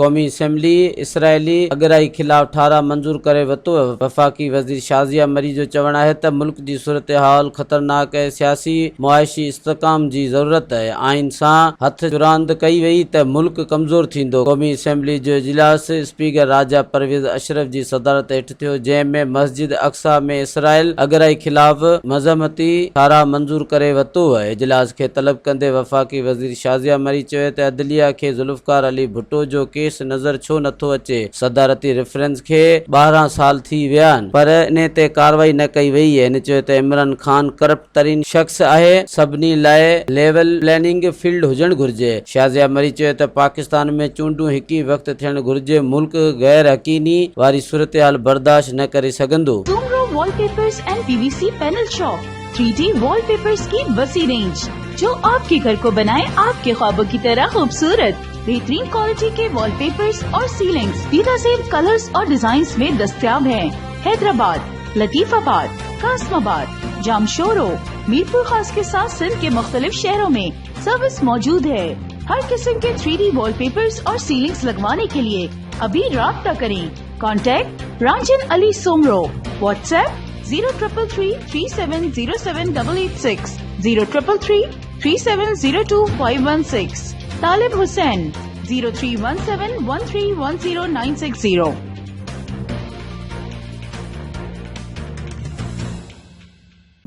क़ौमी assembly Israeli अगराई खिलाफ़ 18 मंजूर करे वरितो। वफ़ाक़ी वज़ीर शाज़िया मरी जो चवणु आहे त मुल्क जी सूरत हाल ख़तरनाक ऐं सियासी मुआशी इस्तेहकाम जी ज़रूरत आहे। आइन सां हथ चुरांद कई वई त मुल्क कमज़ोर थींदो। क़ौमी असम्बली जो इजलास स्पीकर राजा परवेज़ अशरफ जी सदारत हेठि थियो, जंहिं में मस्जिद अक्सा में इसराइल अगराई खिलाफ़ मज़म्मती 18 मंजूर करे वरितो आहे। इजलास खे तलब कंदे वफ़ाक़ी वज़ीर शाज़िया मरी चयो त अदलिया खे ज़ुल्फ़िकार अली भुट्टो जो केस नज़र छो नथो अचे। सदारती रेफरेंस खे 12 साल थी विया आहिनि पर इन ते कार्रवाई न कई वई आहे। इन चयो त इमरान ख़ान करप्ट तरीन शख़्स आहे, सभिनी लाइ लेवल प्लेनिंग फील्ड हुजणु घुर्जे। शाज़िया मरी चयो त पाकिस्तान में चूंडूं हिक ई वक़्तु थियणु घुर्जे। मुल्क गैर यकीनी वारी सूरत हाल बर्दाश्त न करे सघंदो। Soomro wallpapers and PVC panel shop 3D wallpapers की वसी रेंज जो आपके घर को बनाए आपके ख्वाबों की तरह खूबसूरत। बेहतरीन क्वालिटी के वॉलपेपर्स और सीलिंग्स बेहतरीन कलर्स और डिजाइन्स में दस्तयाब हैं। हैदराबाद, लतीफाबाद, कासमाबाद, जामशोरो, मीरपुर खास के साथ सिंध के मुख्तलिफ शहरों में सर्विस मौजूद है। हर किस्म के 3D वॉलपेपर्स और सीलिंग्स लगवाने के लिए अभी राब्ता करें। कॉन्टैक्ट रंजन अली सोमरो। व्हाट्सएप 0333370786 03333702 तालिब हुसैन 0317131090।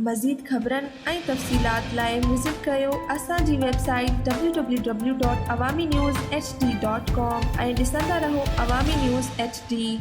मज़ीद ख़बरनि ऐं तफ़सीलात लाइ विज़िट कयो असांजी वेबसाइट www.awamiNewsHD.com ऐं ॾिसंदा रहो अवामी न्यूज़ HD।